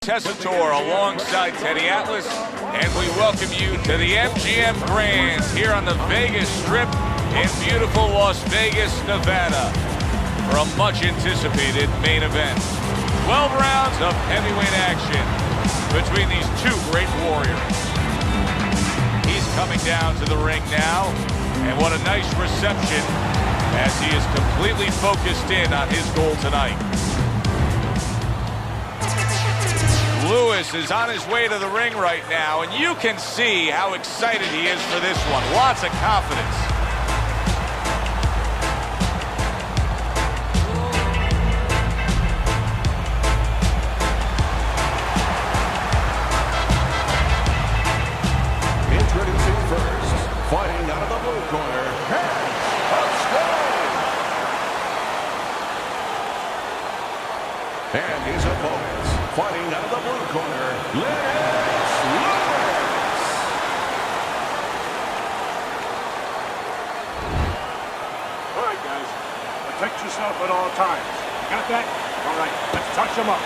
Tessitore alongside Teddy Atlas, and we welcome you to the MGM Grand here on the Vegas Strip in beautiful Las Vegas, Nevada, for a much-anticipated main event. 12 rounds of heavyweight action between these two great warriors. He's coming down to the ring now, and what a nice reception as he is completely focused in on his goal tonight. Lewis is on his way to the ring right now, and you can see how excited he is for this one. Lots of confidence. Introducing first, fighting out of the blue corner, and his opponents, fighting out of the blue corner, Lewis. All right, guys. Protect yourself at all times. Got that? All right, let's touch them up.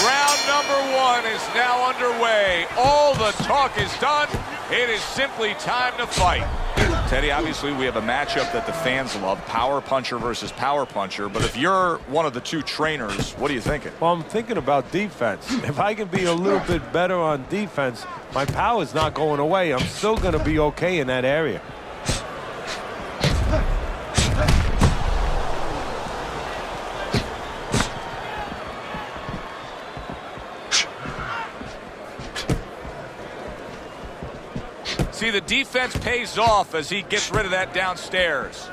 Round number one is now underway. All the talk is done. It is simply time to fight. Teddy, obviously we have a matchup that the fans love, power puncher versus power puncher, but if you're one of the two trainers, what are you thinking? Well, I'm thinking about defense. If I can be a little bit better on defense, my power's not going away. I'm still going to be okay in that area. See, the defense pays off as he gets rid of that downstairs.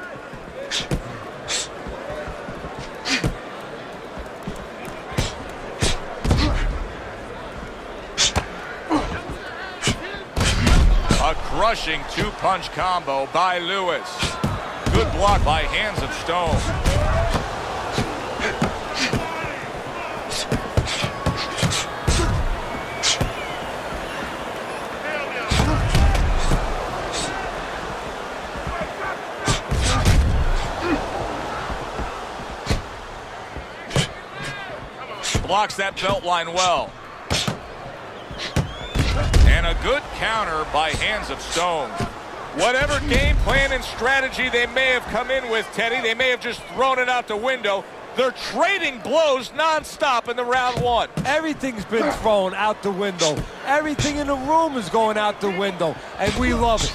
A crushing two-punch combo by Lewis. Good block by Hands of Stone. Blocks that belt line well. And a good counter by Hands of Stone. Whatever game plan and strategy they may have come in with, Teddy, they may have just thrown it out the window. They're trading blows nonstop in the round one. Everything's been thrown out the window. Everything in the room is going out the window, and we love it.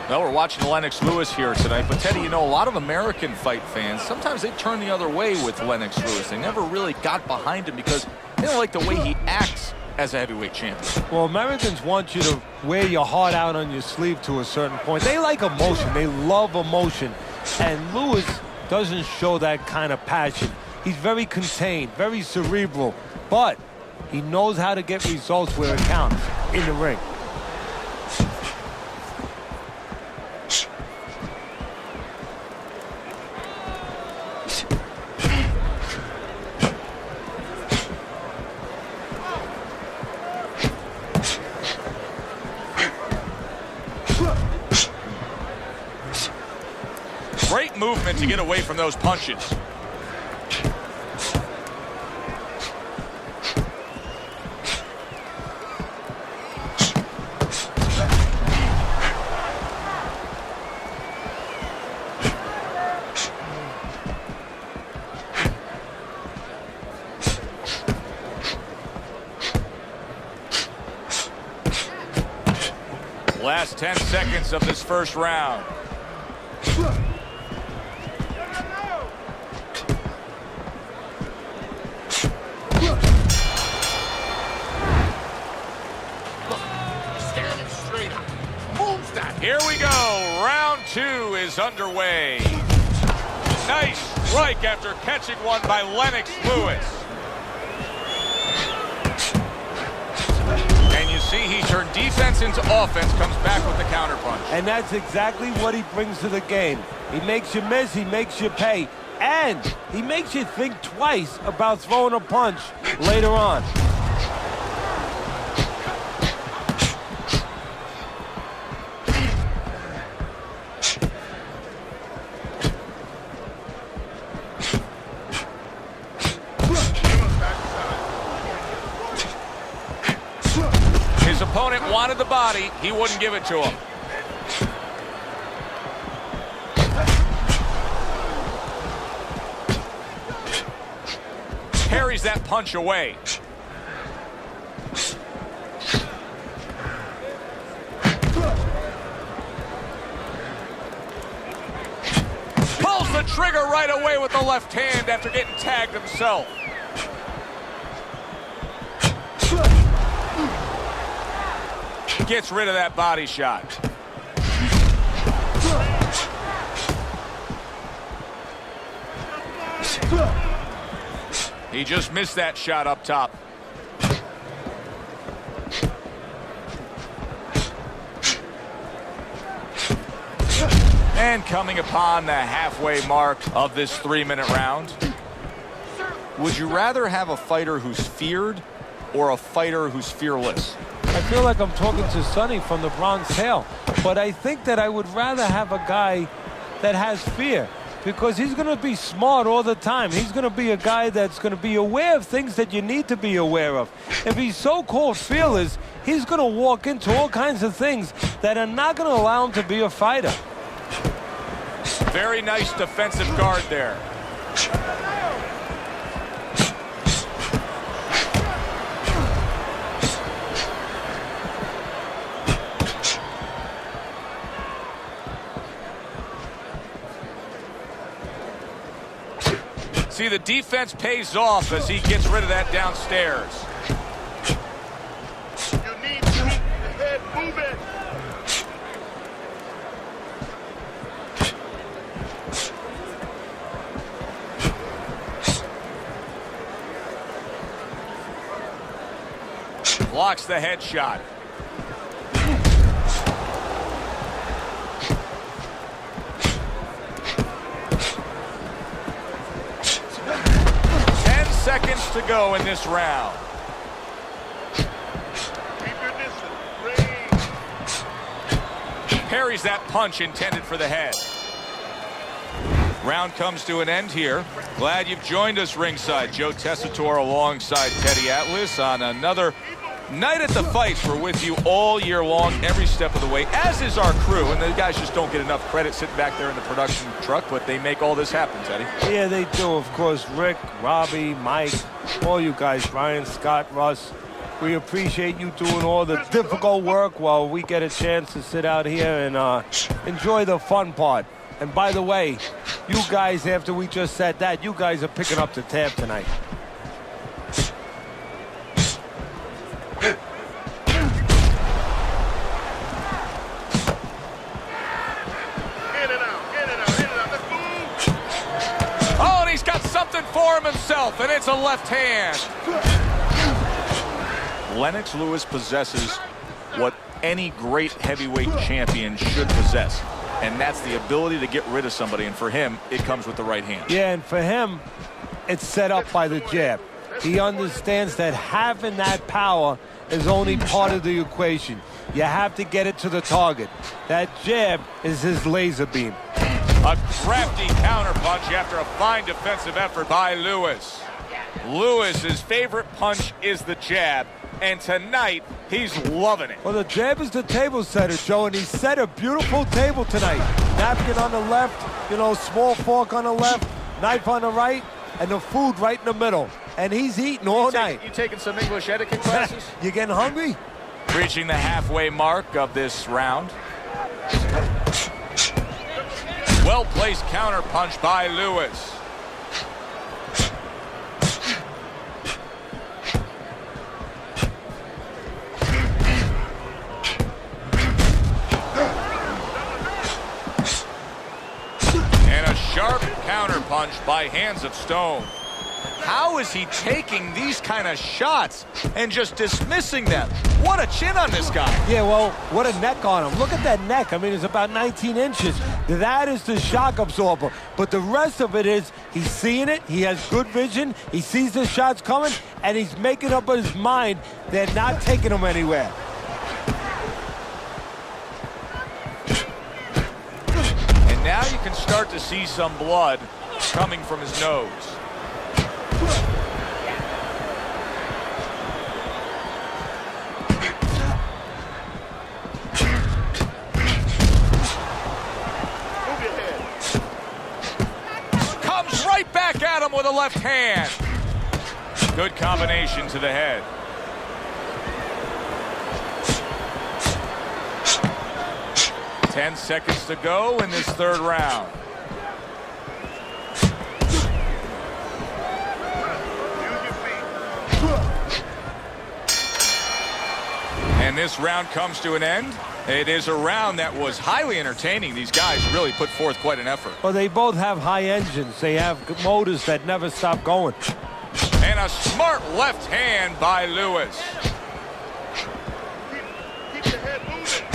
Well, we're watching Леннокс Lewis here tonight, but Teddy, you know, a lot of American fight fans, sometimes they turn the other way with Леннокс Lewis. They never really got behind him because they don't like the way he acts as a heavyweight champion. Well, Americans want you to wear your heart out on your sleeve to a certain point. They like emotion. They love emotion. And Lewis doesn't show that kind of passion. He's very contained, very cerebral, but he knows how to get results where it counts in the ring. Great movement to get away from those punches. Last 10 seconds of this first round. Here we go. Round two is underway. Nice strike after catching one by Леннокс Lewis. And you see he turned defense into offense, comes back with the counterpunch. And that's exactly what he brings to the game. He makes you miss, he makes you pay, and he makes you think twice about throwing a punch later on. opponent wanted the body, he wouldn't give it to him. Parries that punch away. Pulls the trigger right away with the left hand after getting tagged himself. Gets rid of that body shot. He just missed that shot up top. And coming upon the halfway mark of this 3-minute round. Would you rather have a fighter who's feared or a fighter who's fearless? I feel like I'm talking to Sonny from the Bronx Tale, but I think that I would rather have a guy that has fear, because he's going to be smart all the time. He's going to be a guy that's going to be aware of things that you need to be aware of. If he's so-called fearless, he's going to walk into all kinds of things that are not going to allow him to be a fighter. Very nice defensive guard there. See, the defense pays off as he gets rid of that downstairs. You need to keep the head moving. Blocks the headshot. Seconds to go in this round. Parries that punch intended for the head. Round comes to an end here. Glad you've joined us ringside. Joe Tessitore alongside Teddy Atlas on another night at the fights. We're with you all year long, every step of the way, as is our crew. And the guys just don't get enough credit sitting back there in the production truck, but they make all this happen, Teddy. Yeah, they do. Of course, Rick, Robbie, Mike, all you guys, Ryan, Scott, Russ. We appreciate you doing all the difficult work while we get a chance to sit out here and enjoy the fun part. And by the way, you guys, after we just said that, you guys are picking up the tab tonight. For him himself, and it's a left hand. Lennox Lewis possesses what any great heavyweight champion should possess, and that's the ability to get rid of somebody, and for him, it comes with the right hand. Yeah, and for him, it's set up by the jab. He understands that having that power is only part of the equation. You have to get it to the target. That jab is his laser beam. A crafty counterpunch after a fine defensive effort by Lewis. Lewis's favorite punch is the jab, and tonight he's loving it. Well, the jab is the table setter, Joe, and he set a beautiful table tonight. Napkin on the left, you know, small fork on the left, knife on the right, and the food right in the middle. And he's eating all night. You taking some English etiquette classes? You getting hungry? Reaching the halfway mark of this round. Well-placed counterpunch by Lewis. And a sharp counterpunch by Hands of Stone. How is he taking these kind of shots and just dismissing them? What a chin on this guy. Yeah, well, what a neck on him. Look at that neck. I mean, it's about 19 inches. That is the shock absorber. But the rest of it is he's seeing it. He has good vision. He sees the shots coming, and he's making up his mind they're not taking him anywhere. And now you can start to see some blood coming from his nose. a left hand. Good combination to the head. Ten seconds to go in this third round. And this round comes to an end. It is a round that was highly entertaining. These guys really put forth quite an effort. Well, they both have high engines. They have motors that never stop going. And a smart left hand by Lewis. Keep your head moving.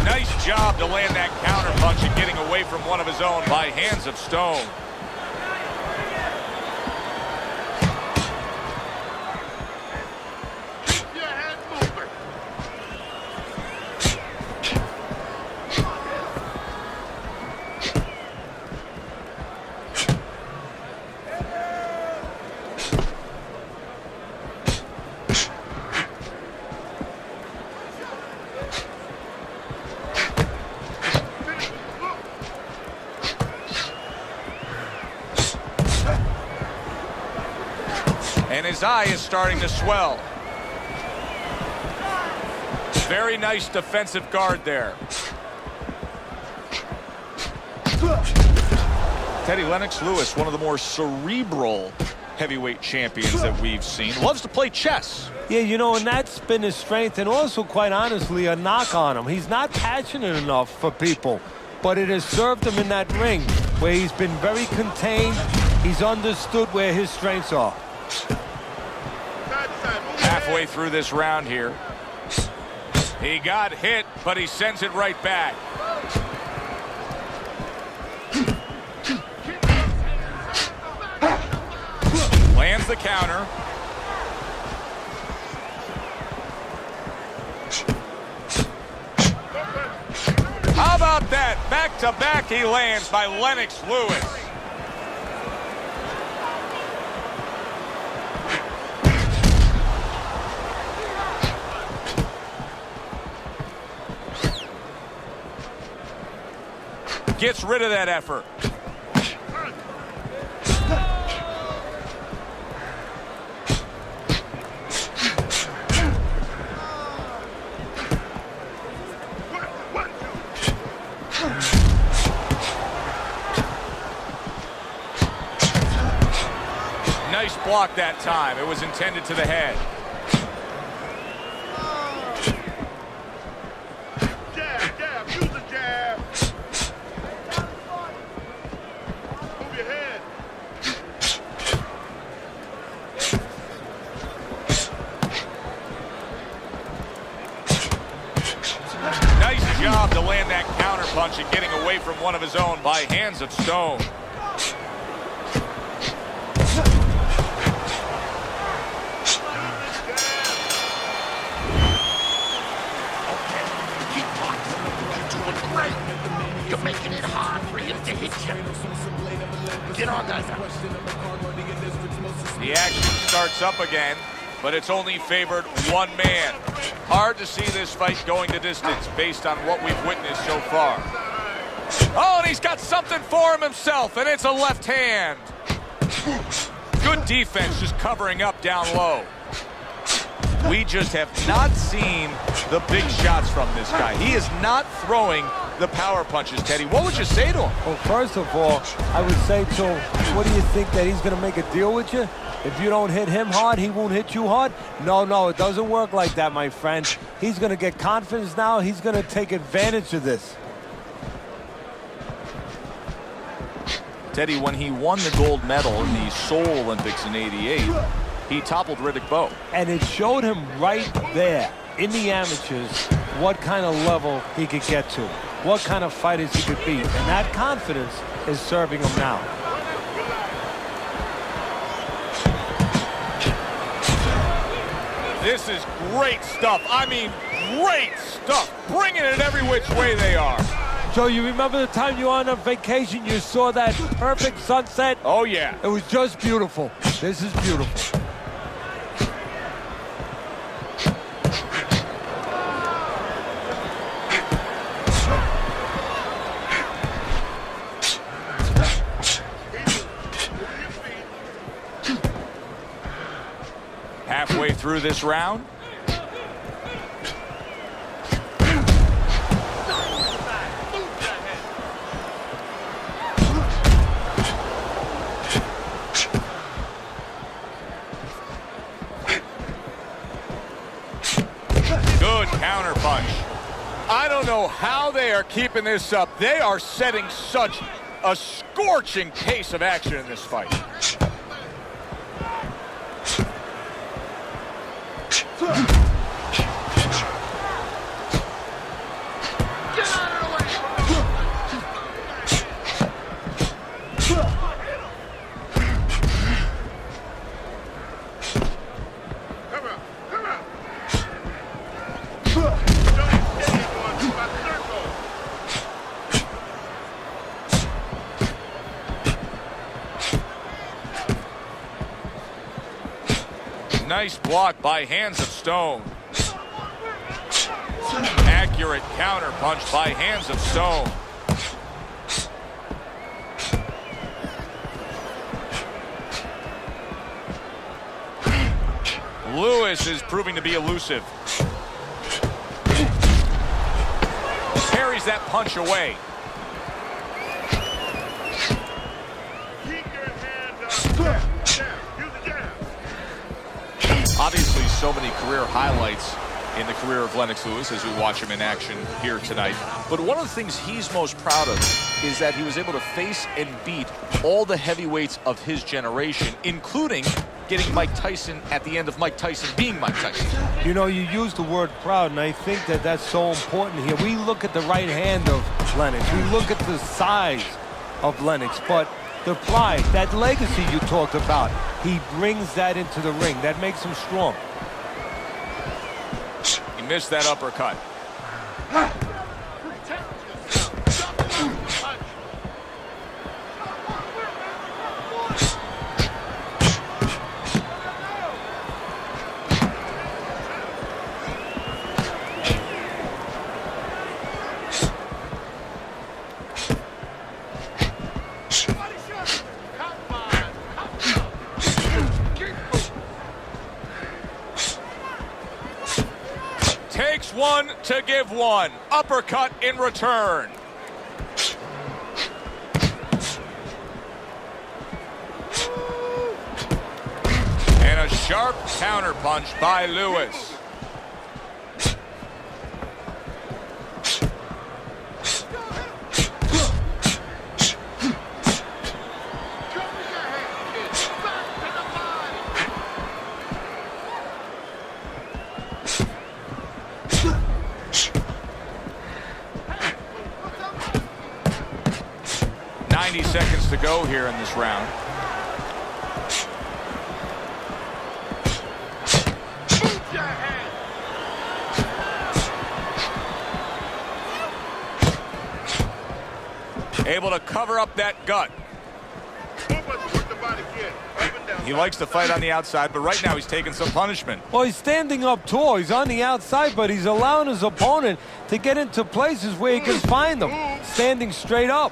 Nice job to land that counter punch and getting away from one of his own by hands of stone. Keep your head moving. And his eye is starting to swell. Very nice defensive guard there. Teddy, Lennox Lewis, one of the more cerebral heavyweight champions that we've seen. Loves to play chess. Yeah, you know, and that's been his strength, and also, quite honestly, a knock on him. He's not passionate enough for people, but it has served him in that ring where he's been very contained. He's understood where his strengths are. Halfway through this round here. He got hit, but he sends it right back. Lands the counter. How about that? Back to back he lands by Lennox Lewis. Gets rid of that effort. Nice block that time. It was intended to the head. Jab, jab, use the jab. Move your head. Nice job to land that counter punch and getting away from one of his own by hands of stone. You're making it hard for him to hit you. Get on that. The action starts up again, but it's only favored one man. Hard to see this fight going to distance based on what we've witnessed so far. Oh, and he's got something for him himself, and it's a left hand. Good defense, just covering up down low. We just have not seen the big shots from this guy. He is not throwing the power punches, Teddy. What would you say to him? Well, first of all, I would say to him, what do you think, that he's going to make a deal with you? If you don't hit him hard, he won't hit you hard? No, it doesn't work like that, my friend. He's going to get confidence now. He's going to take advantage of this. Teddy, when he won the gold medal in the Seoul Olympics in '88, he toppled Riddick Bowe. And it showed him right there in the amateurs what kind of level he could get to, what kind of fighters he could beat. And that confidence is serving him now. This is great stuff. I mean, great stuff. Bringing it every which way they are. Joe, you remember the time you were on a vacation, you saw that perfect sunset? Oh, yeah. It was just beautiful. This is beautiful. through this round. Good counter punch. I don't know how they are keeping this up. They are setting such a scorching pace of action in this fight. Nice block by Hands of Stone. Accurate counter punch by Hands of Stone. Lewis is proving to be elusive. Parries that punch away. Obviously, so many career highlights in the career of Lennox Lewis as we watch him in action here tonight. But one of the things he's most proud of is that he was able to face and beat all the heavyweights of his generation, including getting Mike Tyson at the end of Mike Tyson being Mike Tyson. You know, you use the word proud, and I think that that's so important here. We look at the right hand of Lennox. We look at the size of Lennox, but the pride, that legacy you talked about, he brings that into the ring. That makes him strong. He missed that uppercut. Takes one to give one. Uppercut in return. And a sharp counter punch by Lewis. Seconds to go here in this round. Able to cover up that gut. He likes to fight on the outside, but right now he's taking some punishment. Well, he's standing up tall. He's on the outside, but he's allowing his opponent to get into places where he can find them, standing straight up.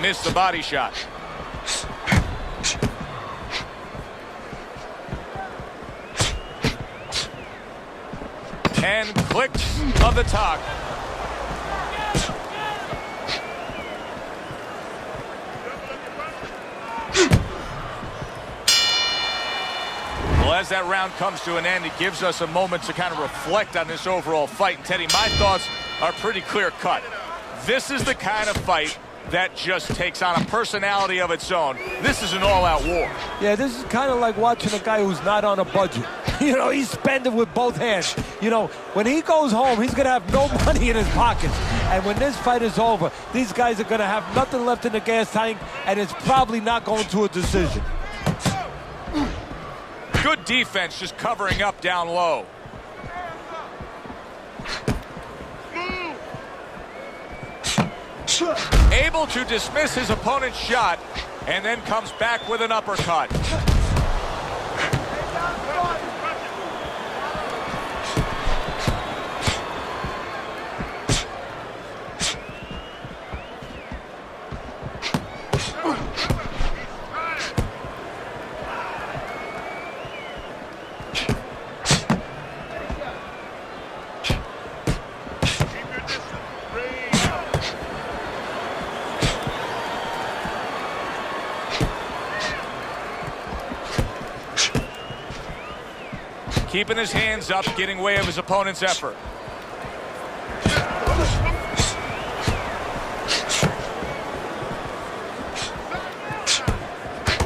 Missed the body shot. And clicks of the talk. Well, as that round comes to an end, it gives us a moment to kind of reflect on this overall fight. And Teddy, my thoughts are pretty clear cut. This is the kind of fight that just takes on a personality of its own. This is an all-out war. Yeah, this is kind of like watching a guy who's not on a budget. You know, he's spending with both hands. You know, when he goes home, he's going to have no money in his pockets. And when this fight is over, these guys are going to have nothing left in the gas tank, and it's probably not going to a decision. Good defense, just covering up down low. Able to dismiss his opponent's shot, and then comes back with an uppercut. Keeping his hands up, getting way of his opponent's effort.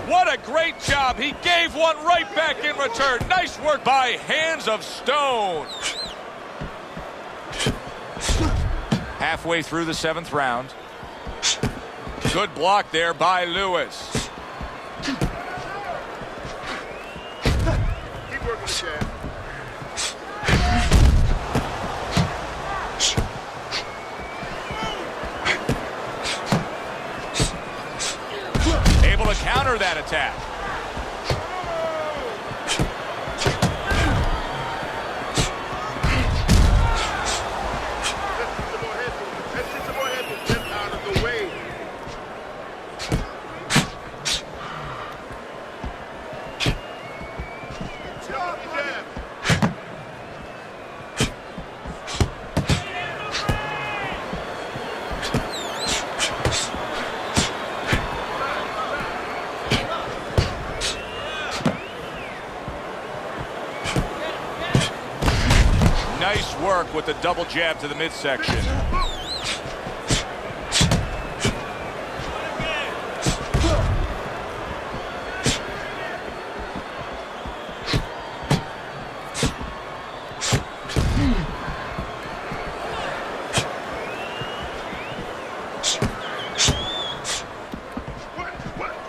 What a great job. He gave one right back in return. Nice work by Hands of Stone. Halfway through the 7th round. Good block there by Lewis. Able to counter that attack. Nice work with the double jab to the midsection.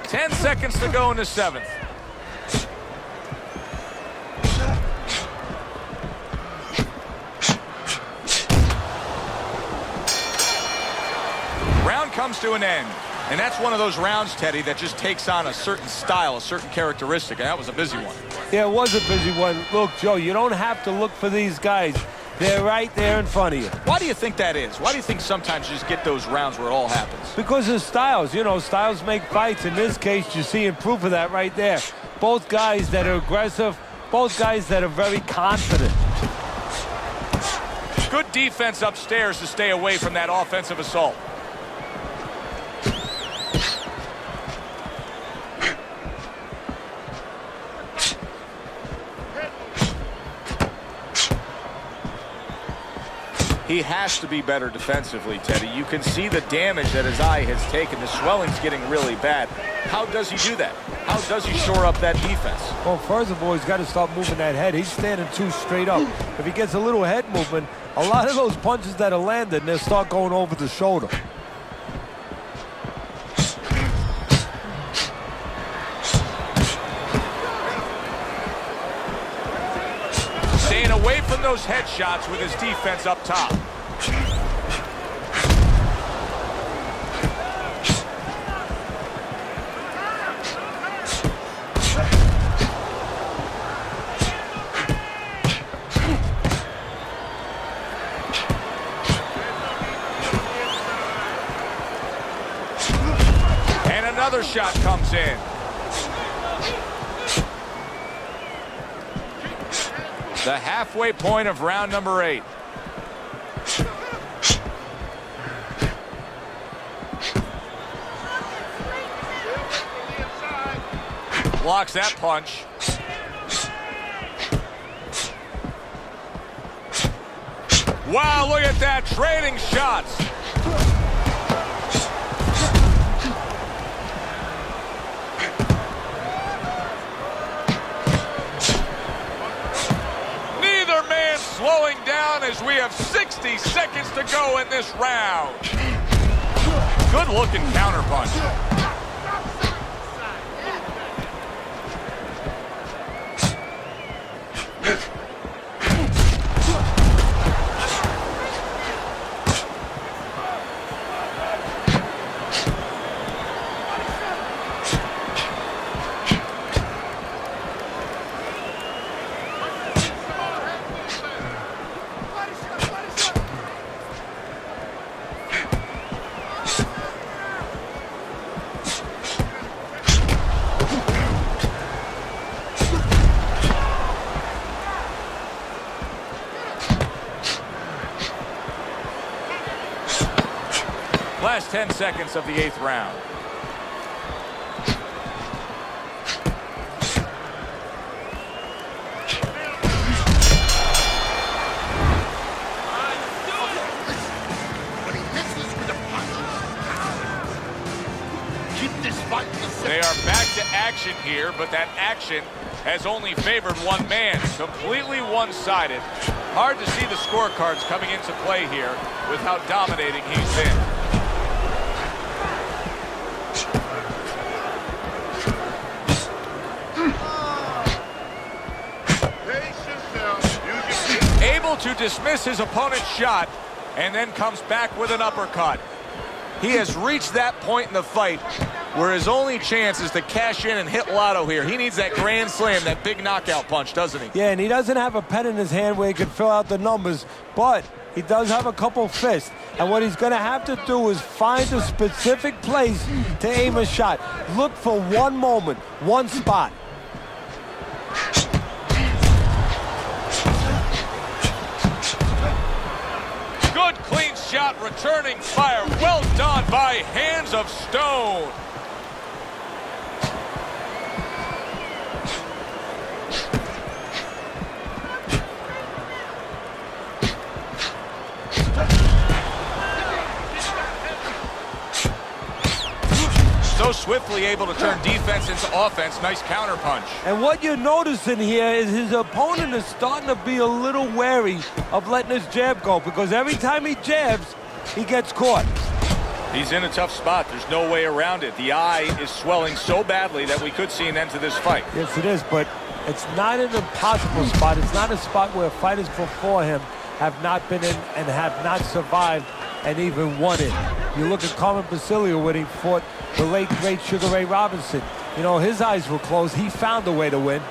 Ten seconds to go in the 7th. Comes to an end, and that's one of those rounds, Teddy, that just takes on a certain style, a certain characteristic, and that was a busy one. Yeah, it was a busy one. Look, Joe, you don't have to look for these guys. They're right there in front of you. Why do you think that is? Why do you think sometimes you just get those rounds where it all happens? Because of styles. You know, styles make fights. In this case, you're seeing proof of that right there. Both guys that are aggressive, both guys that are very confident. Good defense upstairs to stay away from that offensive assault. He has to be better defensively, Teddy. You can see the damage that his eye has taken. The swelling's getting really bad. How does he do that? How does he shore up that defense? Well, first of all, he's got to stop moving that head. He's standing too straight up. If he gets a little head movement, a lot of those punches that are landed, they'll start going over the shoulder. Staying away from those headshots with his defense up top. And another shot comes in. The halfway point of round number 8. Blocks that punch. Wow, look at that, trading shots. 60 seconds to go in this round. Good looking counterpunch. Last 10 seconds of the 8th round. When he misses with a punch. Keep this fight in the center. They are back to action here, but that action has only favored one man, completely one-sided. Hard to see the scorecards coming into play here with how dominating he's been. Able to dismiss his opponent's shot and then comes back with an uppercut. He has reached that point in the fight where his only chance is to cash in and hit lotto here. He needs that grand slam, that big knockout punch, doesn't he? Yeah, and he doesn't have a pen in his hand where he can fill out the numbers, but he does have a couple fists. And what he's going to have to do is find a specific place to aim a shot. Look for one moment, one spot. Good clean shot, returning fire. Well done by Hands of Stone. So swiftly able to turn defense into offense. Nice counterpunch. And what you're noticing here is his opponent is starting to be a little wary of letting his jab go, because every time he jabs, he gets caught. He's in a tough spot. There's no way around it. The eye is swelling so badly that we could see an end to this fight. Yes, it is, but it's not an impossible spot. It's not a spot where fighters before him have not been in and have not survived and even won it. You look at Carmen Basilio when he fought the late, great Sugar Ray Robinson. You know, his eyes were closed. He found a way to win.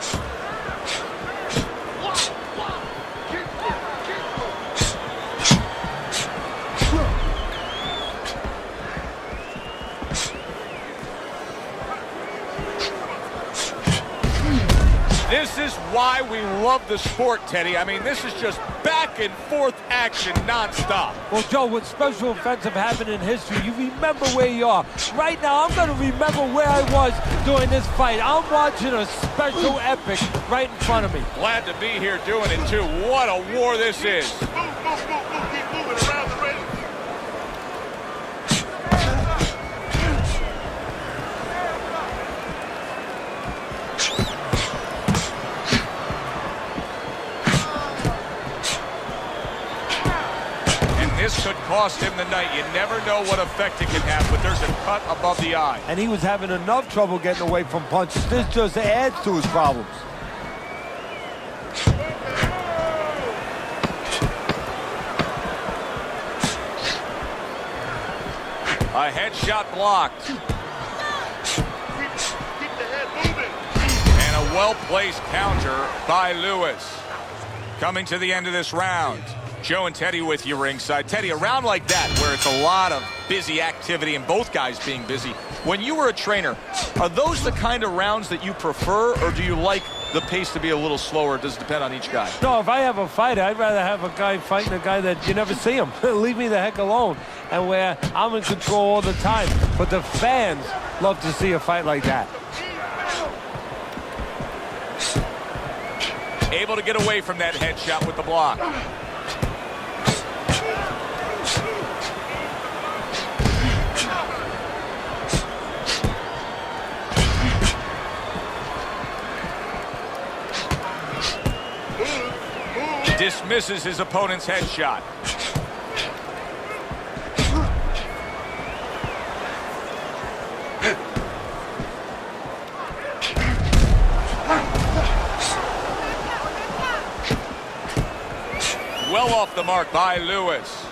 This is why we love the sport, Teddy. I mean, this is just back and forth action nonstop. Well, Joe, with special events have happened in history, you remember where you are. Right now, I'm going to remember where I was during this fight. I'm watching a special epic right in front of me. Glad to be here doing it, too. What a war this is. Move, keep moving around the ring. This could cost him the night. You never know what effect it can have, but there's a cut above the eye. And he was having enough trouble getting away from punches. This just adds to his problems. A headshot blocked. Keep the head moving. And a well-placed counter by Lewis. Coming to the end of this round. Joe and Teddy with you ringside. Teddy, a round like that where it's a lot of busy activity and both guys being busy. When you were a trainer, are those the kind of rounds that you prefer, or do you like the pace to be a little slower? It does depend on each guy. No, if I have a fight, I'd rather have a guy fighting a guy that you never see him. Leave me the heck alone. And where I'm in control all the time. But the fans love to see a fight like that. Able to get away from that headshot with the block. Dismisses his opponent's headshot. off the mark by Lewis.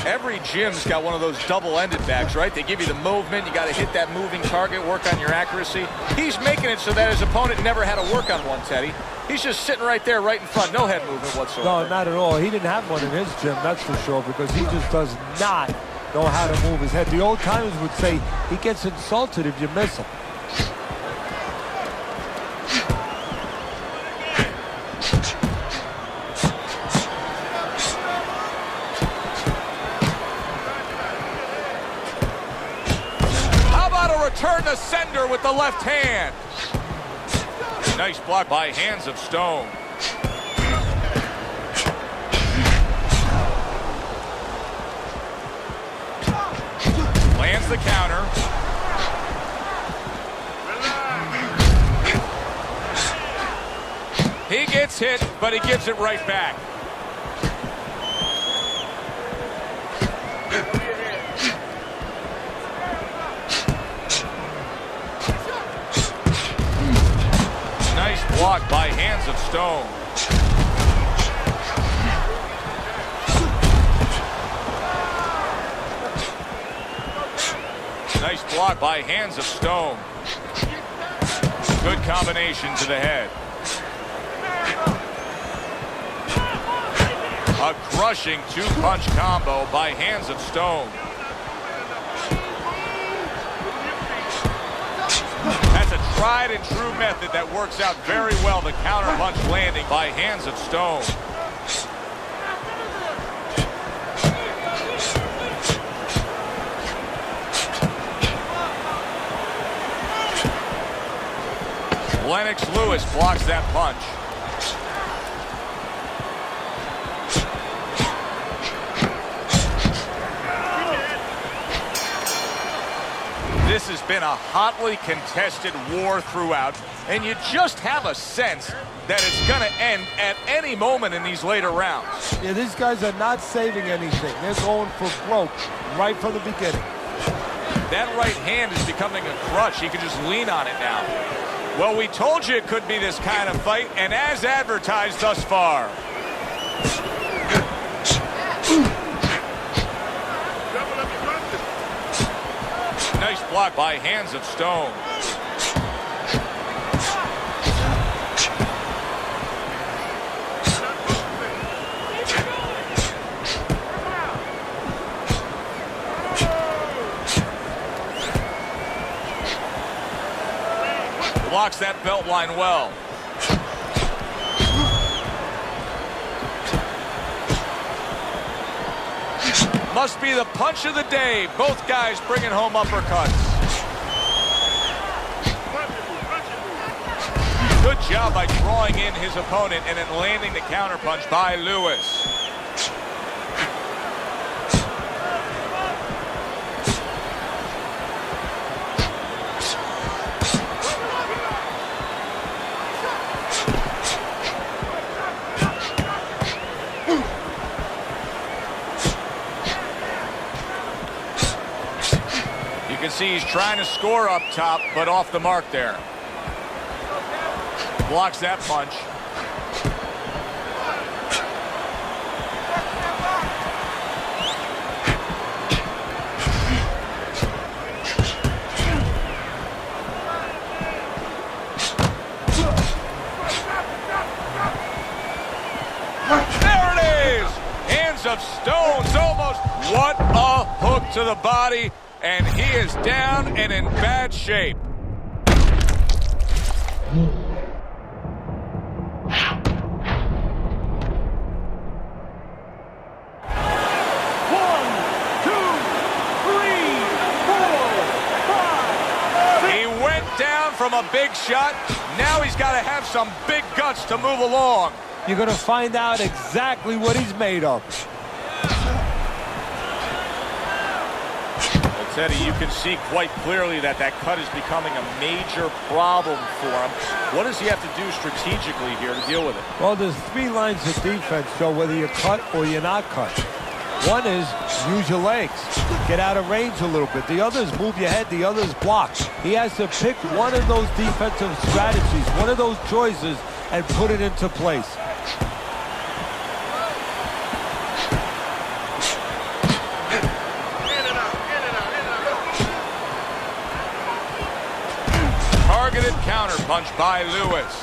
Every gym's got one of those double-ended backs, right? They give you the movement. You got to hit that moving target, work on your accuracy. He's making it so that his opponent never had to work on one, Teddy. He's just sitting right there, right in front. No head movement whatsoever. No, not at all. He didn't have one in his gym, that's for sure, because he just does not know how to move his head. The old timers would say he gets insulted if you miss him. Turn the sender with the left hand. Nice block by Hands of Stone. Lands the counter. He gets hit, but he gives it right back. Blocked by Hands of Stone. Nice block by Hands of Stone. Good combination to the head. A crushing two-punch combo by Hands of Stone. That's a tried and true method that works out very well. The counter punch landing by Hands of Stone. Ленnok's Lewis blocks that punch. This has been a hotly contested war throughout, and you just have a sense that it's going to end at any moment in these later rounds. Yeah, these guys are not saving anything. They're going for broke right from the beginning. That right hand is becoming a crutch. He can just lean on it now. Well, we told you it could be this kind of fight, and as advertised thus far. Nice block by Hands of Stone. Blocks that belt line well. Must be the punch of the day. Both guys bringing home uppercuts. Good job by drawing in his opponent and then landing the counterpunch by Lewis. You can see he's trying to score up top, but off the mark there. Blocks that punch. There it is! Hands of Stone's almost. What a hook to the body. And he is down and in bad shape. He went down from a big shot. Now he's got to have some big guts to move along. You're going to find out exactly what he's made of. Teddy, you can see quite clearly that cut is becoming a major problem for him. What does he have to do strategically here to deal with it? Well, there's three lines of defense, Joe, whether you're cut or you're not cut. One is use your legs, get out of range a little bit. The other is move your head, the other is block. He has to pick one of those defensive strategies, one of those choices, and put it into place. targeted counterpunch by Lewis.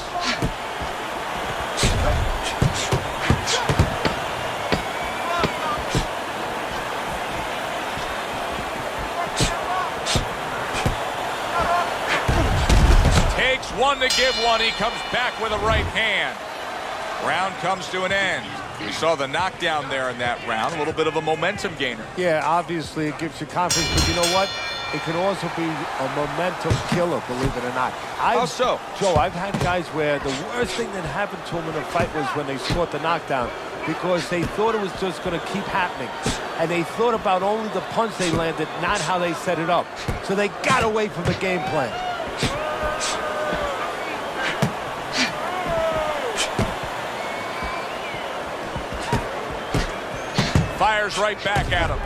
Takes one to give one. He comes back with a right hand. Round comes to an end. We saw the knockdown there in that round. A little bit of a momentum gainer. Yeah, obviously it gives you confidence, but you know what? It can also be a momentum killer, believe it or not. How so? Joe, I've had guys where the worst thing that happened to them in a fight was when they scored the knockdown because they thought it was just going to keep happening. And they thought about only the punch they landed, not how they set it up. So they got away from the game plan. Fires right back at him.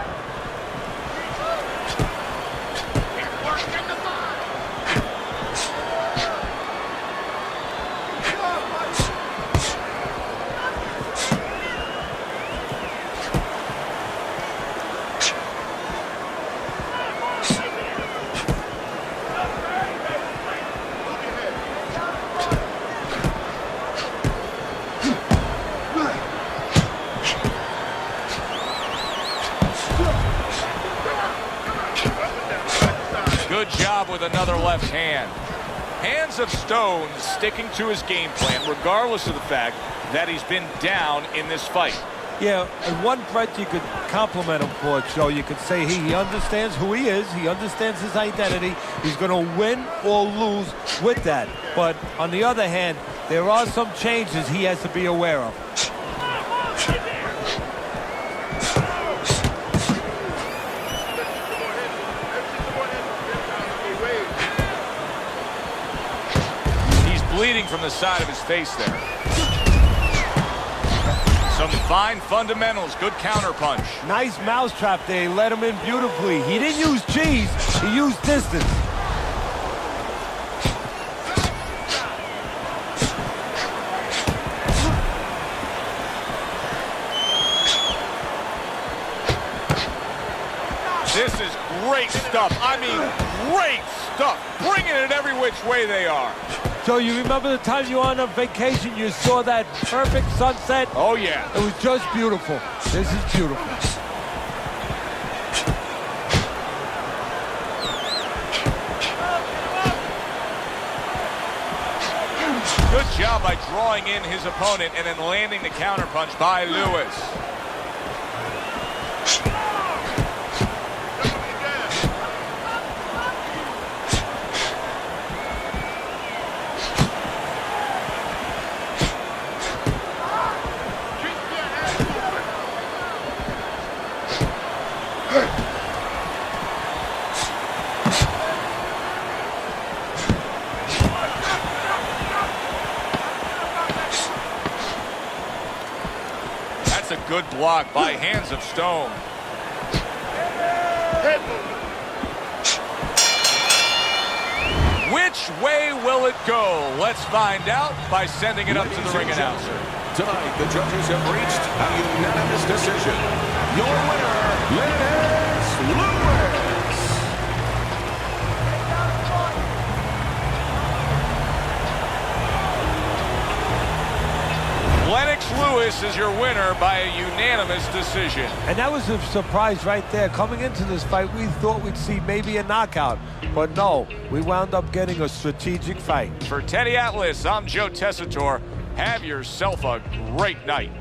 Good job with another left hand. Hands of stone sticking to his game plan, regardless of the fact that he's been down in this fight. Yeah, and one breath you could compliment him for, Joe. You could say he understands who he is. He understands his identity. He's going to win or lose with that. But on the other hand, there are some changes he has to be aware of. Bleeding from the side of his face there. Some fine fundamentals, good counterpunch. Nice mousetrap there. He let him in beautifully. He didn't use cheese, he used distance. This is great stuff. I mean, great stuff. Bringing it every which way they are. So you remember the time you were on a vacation, you saw that perfect sunset? Oh, yeah. It was just beautiful. This is beautiful. Good job by drawing in his opponent and then landing the counterpunch by Lewis. A good block by Hands of Stone. Which way will it go? Let's find out by sending it up to the ring announcer. Tonight, the judges have reached a unanimous decision. Your winner, Lewis. Lewis is your winner by a unanimous decision. And that was a surprise right there. Coming into this fight, we thought we'd see maybe a knockout. But no, we wound up getting a strategic fight. For Teddy Atlas, I'm Joe Tessitore. Have yourself a great night.